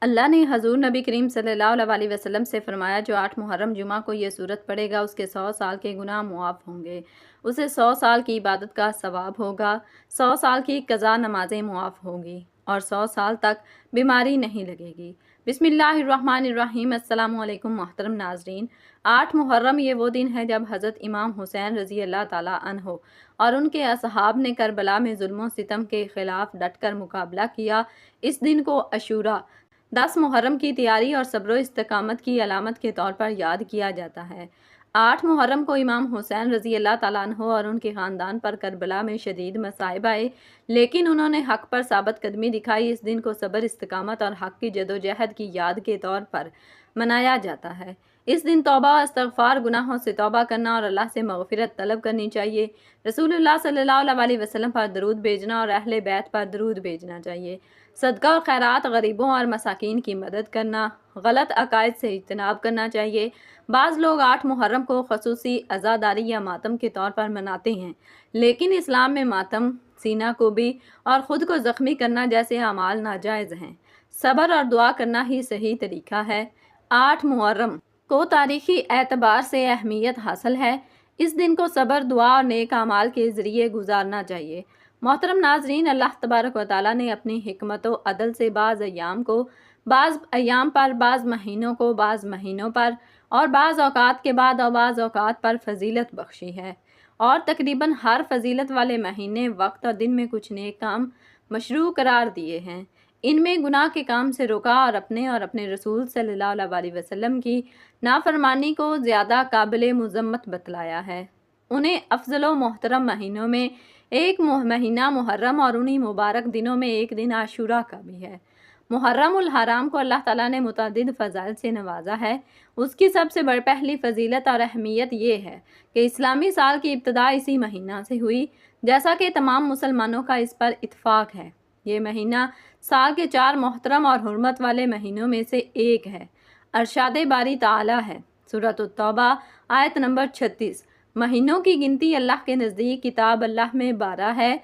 اللہ نے حضور نبی کریم صلی اللہ علیہ وسلم سے فرمایا، جو 8 محرم جمعہ کو یہ سورت پڑھے گا اس کے 100 سال کے گناہ معاف ہوں گے، اسے 100 سال کی عبادت کا ثواب ہوگا، 100 سال کی قضا نمازیں معاف ہوں گی اور 100 سال تک بیماری نہیں لگے گی۔ بسم اللہ الرحمن الرحیم۔ السلام علیکم محترم ناظرین۔ 8 محرم یہ وہ دن ہے جب حضرت امام حسین رضی اللہ تعالیٰ عنہ اور ان کے اصحاب نے کربلا میں ظلم و ستم کے خلاف ڈٹ کر مقابلہ کیا۔ اس دن کو عاشوراء 10 محرم کی تیاری اور صبر و استقامت کی علامت کے طور پر یاد کیا جاتا ہے۔ 8 محرم کو امام حسین رضی اللہ تعالیٰ عنہ اور ان کے خاندان پر کربلا میں شدید مصائب آئے، لیکن انہوں نے حق پر ثابت قدمی دکھائی۔ اس دن کو صبر، استقامت اور حق کی جدوجہد کی یاد کے طور پر منایا جاتا ہے۔ اس دن توبہ و استغفار، گناہوں سے توبہ کرنا اور اللہ سے مغفرت طلب کرنی چاہیے۔ رسول اللہ صلی اللہ علیہ وسلم پر درود بھیجنا اور اہل بیت پر درود بھیجنا چاہیے۔ صدقہ اور خیرات، غریبوں اور مساکین کی مدد کرنا، غلط عقائد سے اجتناب کرنا چاہیے۔ بعض لوگ 8 محرم کو خصوصی عزاداری یا ماتم کے طور پر مناتے ہیں، لیکن اسلام میں ماتم، سینہ کوبی اور خود کو زخمی کرنا جیسے اعمال ناجائز ہیں۔ صبر اور دعا کرنا ہی صحیح طریقہ ہے۔ 8 محرم کو تاریخی اعتبار سے اہمیت حاصل ہے۔ اس دن کو صبر، دعا اور نیک اعمال کے ذریعے گزارنا چاہیے۔ محترم ناظرین، اللہ تبارک و تعالیٰ نے اپنی حکمت و عدل سے بعض ایام پر، بعض مہینوں کو بعض مہینوں پر اور بعض اوقات کے بعد اور بعض اوقات پر فضیلت بخشی ہے، اور تقریباً ہر فضیلت والے مہینے، وقت اور دن میں کچھ نیک کام مشروع قرار دیے ہیں۔ ان میں گناہ کے کام سے روکا اور اپنے رسول صلی اللہ علیہ وسلم کی نافرمانی کو زیادہ قابل مذمت بتلایا ہے۔ انہیں افضل و محترم مہینوں میں ایک مہینہ محرم اور انہی مبارک دنوں میں ایک دن عاشوراء کا بھی ہے۔ محرم الحرام کو اللہ تعالیٰ نے متعدد فضائل سے نوازا ہے۔ اس کی سب سے پہلی فضیلت اور اہمیت یہ ہے کہ اسلامی سال کی ابتدا اسی مہینہ سے ہوئی، جیسا کہ تمام مسلمانوں کا اس پر اتفاق ہے۔ یہ مہینہ سال کے 4 محترم اور حرمت والے مہینوں میں سے ایک ہے۔ ارشاد باری تعالیٰ ہے، سورۃ التوبہ آیت نمبر 36، مہینوں کی گنتی اللہ کے نزدیک کتاب اللہ میں 12 ہے،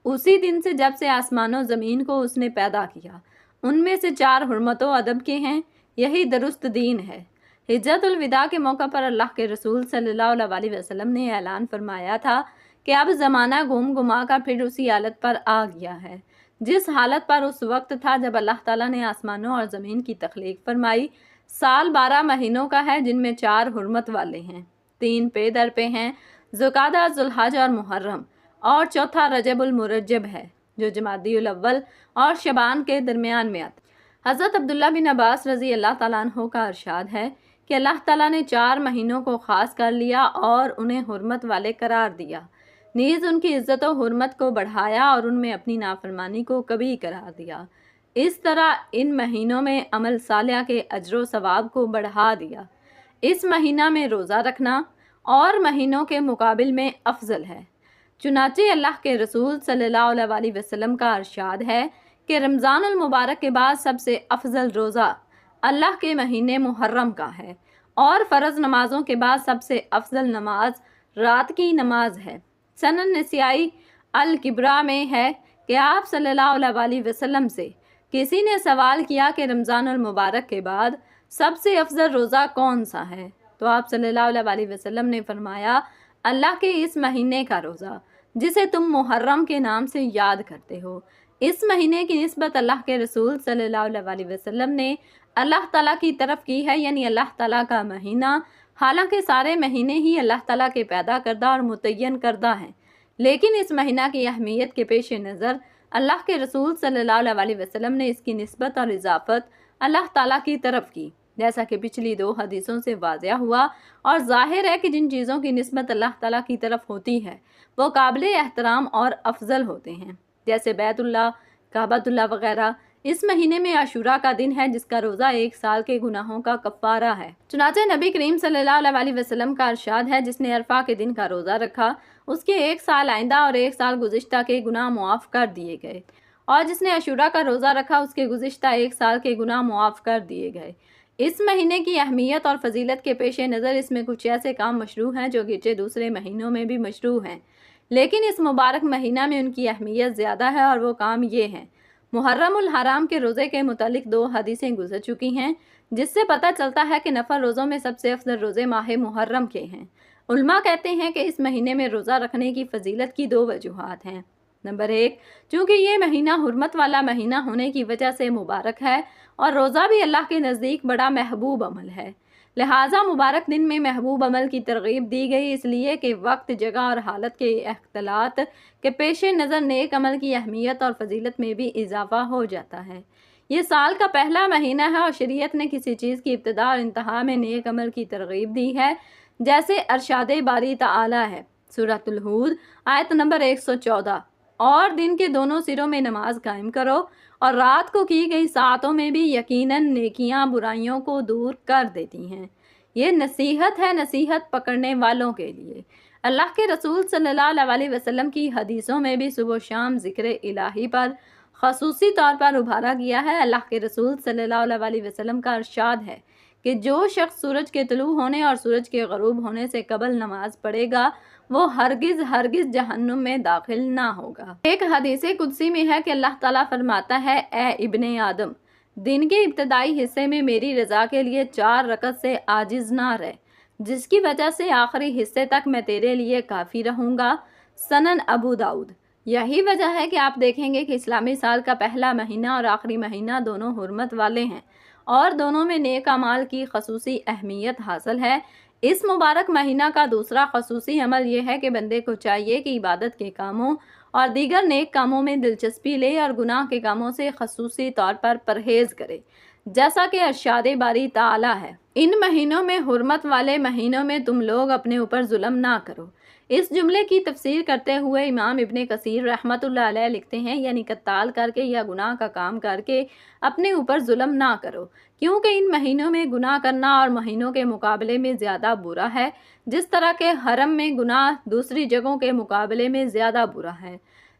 اسی دن سے جب سے آسمان و زمین کو اس نے پیدا کیا۔ ان میں سے 4 حرمت و ادب کے ہیں، یہی درست دین ہے۔ حجۃ الوداع کے موقع پر اللہ کے رسول صلی اللہ علیہ وسلم نے اعلان فرمایا تھا کہ اب زمانہ گم گما کر پھر اسی حالت پر آ گیا ہے جس حالت پر اس وقت تھا جب اللہ تعالیٰ نے آسمانوں اور زمین کی تخلیق فرمائی۔ سال 12 مہینوں کا ہے، جن میں 4 حرمت والے ہیں، 3 پے در پے ہیں، ذوالقعدہ، ذوالحج اور محرم، اور چوتھا رجب المرجب ہے جو جمادی الاول اور شعبان کے درمیان میں آتا ہے۔ حضرت عبداللہ بن عباس رضی اللہ تعالیٰ عنہ کا ارشاد ہے کہ اللہ تعالیٰ نے 4 مہینوں کو خاص کر لیا اور انہیں حرمت والے قرار دیا، نیز ان کی عزت و حرمت کو بڑھایا اور ان میں اپنی نافرمانی کو کبھی قرار دیا۔ اس طرح ان مہینوں میں عمل صالح کے اجر و ثواب کو بڑھا دیا۔ اس مہینہ میں روزہ رکھنا اور مہینوں کے مقابل میں افضل ہے۔ چنانچہ اللہ کے رسول صلی اللہ علیہ وسلم کا ارشاد ہے کہ رمضان المبارک کے بعد سب سے افضل روزہ اللہ کے مہینے محرم کا ہے، اور فرض نمازوں کے بعد سب سے افضل نماز رات کی نماز ہے۔ سنن نسائی الکبریٰ میں ہے کہ آپ صلی اللہ علیہ وسلم سے کسی نے سوال کیا کہ رمضان المبارک کے بعد سب سے افضل روزہ کون سا ہے، تو آپ صلی اللہ علیہ وسلم نے فرمایا، اللہ کے اس مہینے کا روزہ جسے تم محرم کے نام سے یاد کرتے ہو۔ اس مہینے کی نسبت اللہ کے رسول صلی اللہ علیہ وسلم نے اللہ تعالیٰ کی طرف کی ہے، یعنی اللہ تعالیٰ کا مہینہ، حالانکہ سارے مہینے ہی اللہ تعالیٰ کے پیدا کردہ اور متعین کردہ ہیں، لیکن اس مہینہ کی اہمیت کے پیش نظر اللہ کے رسول صلی اللہ علیہ وسلم نے اس کی نسبت اور اضافت اللہ تعالیٰ کی طرف کی، جیسا کہ پچھلی 2 حدیثوں سے واضح ہوا، اور ظاہر ہے کہ جن چیزوں کی نسبت اللہ تعالیٰ کی طرف ہوتی ہے وہ قابل احترام اور افضل ہوتے ہیں، جیسے بیت اللہ، کعبۃ اللہ وغیرہ۔ اس مہینے میں عاشوراء کا دن ہے جس کا روزہ 1 سال کے گناہوں کا کفارہ ہے۔ چنانچہ نبی کریم صلی اللہ علیہ وسلم کا ارشاد ہے، جس نے عرفہ کے دن کا روزہ رکھا اس کے 1 سال آئندہ اور 1 سال گزشتہ کے گناہ معاف کر دیے گئے، اور جس نے عاشوراء کا روزہ رکھا اس کے گزشتہ 1 سال کے گناہ معاف کر دیے گئے۔ اس مہینے کی اہمیت اور فضیلت کے پیش نظر اس میں کچھ ایسے کام مشروع ہیں جو گرچہ دوسرے مہینوں میں بھی مشروع ہیں، لیکن اس مبارک مہینہ میں ان کی اہمیت زیادہ ہے، اور وہ کام یہ ہیں: محرم الحرام کے روزے کے متعلق 2 حدیثیں گزر چکی ہیں، جس سے پتہ چلتا ہے کہ نفل روزوں میں سب سے افضل روزے ماہ محرم کے ہیں۔ علماء کہتے ہیں کہ اس مہینے میں روزہ رکھنے کی فضیلت کی 2 وجوہات ہیں۔ نمبر 1، چونکہ یہ مہینہ حرمت والا مہینہ ہونے کی وجہ سے مبارک ہے اور روزہ بھی اللہ کے نزدیک بڑا محبوب عمل ہے، لہٰذا مبارک دن میں محبوب عمل کی ترغیب دی گئی، اس لیے کہ وقت، جگہ اور حالت کے اختلاط کے پیش نظر نیک عمل کی اہمیت اور فضیلت میں بھی اضافہ ہو جاتا ہے۔ یہ سال کا پہلا مہینہ ہے اور شریعت نے کسی چیز کی ابتدا اور انتہا میں نیک عمل کی ترغیب دی ہے، جیسے ارشاد باری تعالی ہے، سورۃ الہود آیت نمبر 114، اور دن کے دونوں سروں میں نماز قائم کرو، اور رات کو کی گئی ساعتوں میں بھی یقیناً نیکیاں برائیوں کو دور کر دیتی ہیں۔ یہ نصیحت ہے نصیحت پکڑنے والوں کے لیے۔ اللہ کے رسول صلی اللہ علیہ وسلم کی حدیثوں میں بھی صبح و شام ذکر الہی پر خصوصی طور پر ابھارا گیا ہے۔ اللہ کے رسول صلی اللہ علیہ وسلم کا ارشاد ہے کہ جو شخص سورج کے طلوع ہونے اور سورج کے غروب ہونے سے قبل نماز پڑھے گا وہ ہرگز جہنم میں داخل نہ ہوگا۔ ایک حدیث قدسی میں ہے کہ اللہ تعالیٰ فرماتا ہے، اے ابن آدم، دن کے ابتدائی حصے میں میری رضا کے لیے 4 رکعت سے عاجز نہ رہ، جس کی وجہ سے آخری حصے تک میں تیرے لیے کافی رہوں گا۔ سنن ابو داؤد۔ یہی وجہ ہے کہ آپ دیکھیں گے کہ اسلامی سال کا پہلا مہینہ اور آخری مہینہ دونوں حرمت والے ہیں اور دونوں میں نیک اعمال کی خصوصی اہمیت حاصل ہے۔ اس مبارک مہینہ کا دوسرا خصوصی عمل یہ ہے کہ بندے کو چاہیے کہ عبادت کے کاموں اور دیگر نیک کاموں میں دلچسپی لے اور گناہ کے کاموں سے خصوصی طور پر پرہیز کرے، جیسا کہ ارشاد باری تعالی ہے، ان مہینوں میں، حرمت والے مہینوں میں تم لوگ اپنے اوپر ظلم نہ کرو۔ اس جملے کی تفسیر کرتے ہوئے امام ابن کثیر رحمۃ اللہ علیہ لکھتے ہیں، یعنی قتال کر کے یا گناہ کا کام کر کے اپنے اوپر ظلم نہ کرو، کیونکہ ان مہینوں میں گناہ کرنا اور مہینوں کے مقابلے میں زیادہ برا ہے، جس طرح کہ حرم میں گناہ دوسری جگہوں کے مقابلے میں زیادہ برا ہے۔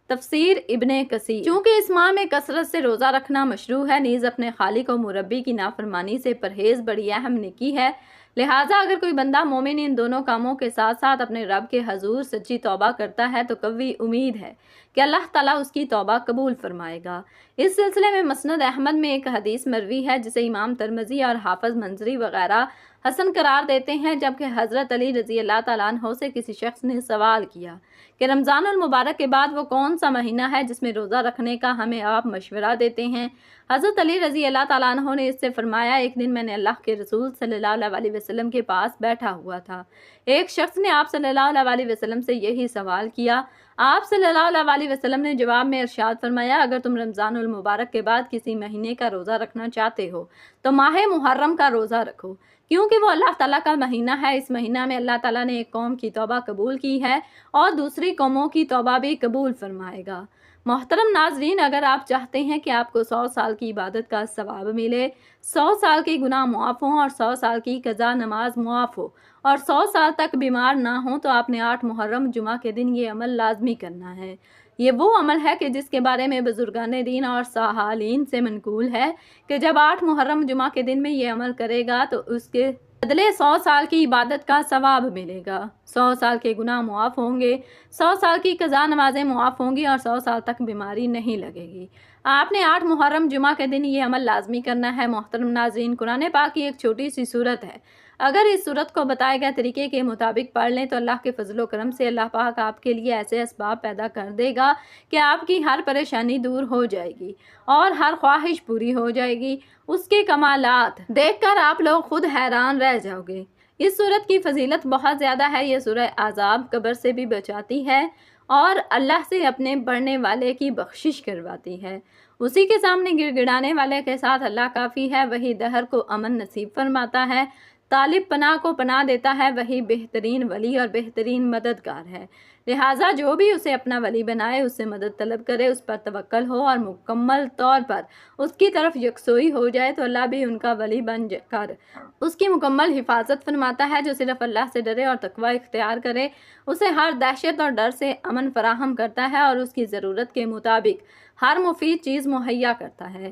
تفسیر ابن کثیر۔ چونکہ اس ماہ میں کثرت سے روزہ رکھنا مشروع ہے، نیز اپنے خالق و مربی کی نافرمانی سے پرہیز بڑی اہم نیکی ہے، لہٰذا اگر کوئی بندہ مومن ان دونوں کاموں کے ساتھ ساتھ اپنے رب کے حضور سچی توبہ کرتا ہے تو قوی امید ہے کہ اللہ تعالیٰ اس کی توبہ قبول فرمائے گا۔ اس سلسلے میں مسند احمد میں ایک حدیث مروی ہے جسے امام ترمذی اور حافظ منذری وغیرہ حسن قرار دیتے ہیں، جبکہ حضرت علی رضی اللہ تعالیٰ عنہ سے کسی شخص نے سوال کیا کہ رمضان المبارک کے بعد وہ کون سا مہینہ ہے جس میں روزہ رکھنے کا ہمیں آپ مشورہ دیتے ہیں؟ حضرت علی رضی اللہ تعالیٰ عنہ نے اس سے فرمایا، ایک دن میں نے اللہ کے رسول صلی اللہ علیہ وسلم کے پاس بیٹھا ہوا تھا، ایک شخص نے آپ صلی اللہ علیہ وسلم سے یہی سوال کیا، آپ صلی اللہ علیہ وسلم نے جواب میں ارشاد فرمایا، اگر تم رمضان المبارک کے بعد کسی مہینے کا روزہ رکھنا چاہتے ہو تو ماہ محرم کا روزہ رکھو، کیونکہ وہ اللہ تعالیٰ کا مہینہ ہے۔ اس مہینہ میں اللہ تعالیٰ نے ایک قوم کی توبہ قبول کی ہے اور دوسری قوموں کی توبہ بھی قبول فرمائے گا۔ محترم ناظرین، اگر آپ چاہتے ہیں کہ آپ کو 100 سال کی عبادت کا ثواب ملے، 100 سال کے گناہ معاف ہوں اور 100 سال کی قضا نماز معاف ہو اور 100 سال تک بیمار نہ ہوں، تو آپ نے 8 محرم جمعہ کے دن یہ عمل لازمی کرنا ہے۔ یہ وہ عمل ہے کہ جس کے بارے میں بزرگان دین اور صالحین سے منقول ہے کہ جب 8 محرم جمعہ کے دن میں یہ عمل کرے گا تو اس کے بدلے 100 سال کی عبادت کا ثواب ملے گا، 100 سال کے گناہ معاف ہوں گے، 100 سال کی قضا نمازیں معاف ہوں گی اور 100 سال تک بیماری نہیں لگے گی۔ آپ نے 8 محرم جمعہ کے دن یہ عمل لازمی کرنا ہے۔ محترم ناظرین، قرآن پاک کی ایک چھوٹی سی سورت ہے، اگر اس سورت کو بتائے گئے طریقے کے مطابق پڑھ لیں تو اللہ کے فضل و کرم سے اللہ پاک آپ کے لیے ایسے اسباب پیدا کر دے گا کہ آپ کی ہر پریشانی دور ہو جائے گی اور ہر خواہش پوری ہو جائے گی۔ اس کے کمالات دیکھ کر آپ لوگ خود حیران رہ جاؤ گے۔ اس سورت کی فضیلت بہت زیادہ ہے۔ یہ سورہ عذاب قبر سے بھی بچاتی ہے اور اللہ سے اپنے بڑھنے والے کی بخشش کرواتی ہے۔ اسی کے سامنے گڑ گڑانے والے کے ساتھ اللہ کافی ہے، وہی دہر کو امن نصیب فرماتا ہے، طالب پناہ کو پناہ دیتا ہے، وہی بہترین ولی اور بہترین مددگار ہے۔ لہٰذا جو بھی اسے اپنا ولی بنائے، اس سے مدد طلب کرے، اس پر توکل ہو اور مکمل طور پر اس کی طرف یکسوئی ہو جائے تو اللہ بھی ان کا ولی بن کر اس کی مکمل حفاظت فرماتا ہے۔ جو صرف اللہ سے ڈرے اور تقوی اختیار کرے، اسے ہر دہشت اور ڈر سے امن فراہم کرتا ہے اور اس کی ضرورت کے مطابق ہر مفید چیز مہیا کرتا ہے۔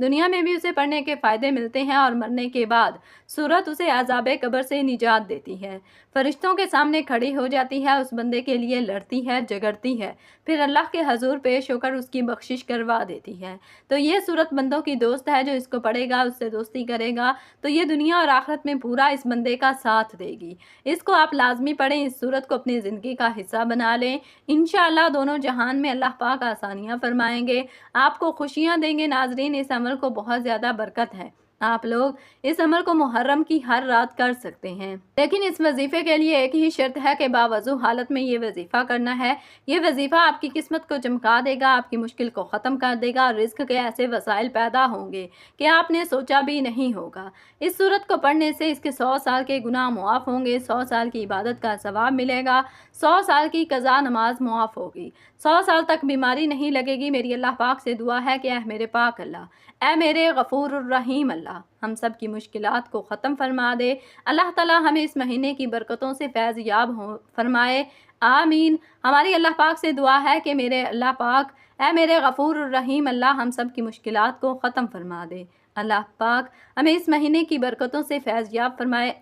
دنیا میں بھی اسے پڑھنے کے فائدے ملتے ہیں اور مرنے کے بعد سورت اسے عذاب قبر سے نجات دیتی ہے، فرشتوں کے سامنے کھڑی ہو جاتی ہے، اس بندے کے لیے لڑتی ہے، جگڑتی ہے، پھر اللہ کے حضور پیش ہو کر اس کی بخشش کروا دیتی ہے۔ تو یہ سورت بندوں کی دوست ہے، جو اس کو پڑھے گا، اس سے دوستی کرے گا تو یہ دنیا اور آخرت میں پورا اس بندے کا ساتھ دے گی۔ اس کو آپ لازمی پڑھیں، اس سورت کو اپنی زندگی کا حصہ بنا لیں، انشاءاللہ دونوں جہان میں اللہ پاک آسانیاں فرمائیں گے، آپ کو خوشیاں دیں گے۔ ناظرین، اس عمل کو بہت زیادہ برکت ہے، آپ لوگ اس عمل کو محرم کی ہر رات کر سکتے ہیں، لیکن اس وظیفے کے لیے ایک ہی شرط ہے کہ باوضو حالت میں یہ وظیفہ کرنا ہے۔ یہ وظیفہ آپ کی قسمت کو چمکا دے گا، آپ کی مشکل کو ختم کر دے گا، رزق کے ایسے وسائل پیدا ہوں گے کہ آپ نے سوچا بھی نہیں ہوگا۔ اس سورت کو پڑھنے سے اس کے 100 سال کے گناہ معاف ہوں گے، 100 سال کی عبادت کا ثواب ملے گا، 100 سال کی قضا نماز معاف ہوگی، 100 سال تک بیماری نہیں لگے گی۔ میری اللہ پاک سے دعا ہے کہ اے میرے پاک اللہ، اے میرے غفور الرحیم اللہ، ہم سب کی مشکلات کو ختم فرما دے۔ اللہ تعالیٰ ہمیں اس مہینے کی برکتوں سے فیض یاب فرمائے، آمین۔ ہماری اللہ پاک سے دعا ہے کہ میرے اللہ پاک، اے میرے غفور الرحیم اللہ، ہم سب کی مشکلات کو ختم فرما دے۔ اللہ پاک ہمیں اس مہینے کی برکتوں سے فیض یاب فرمائے۔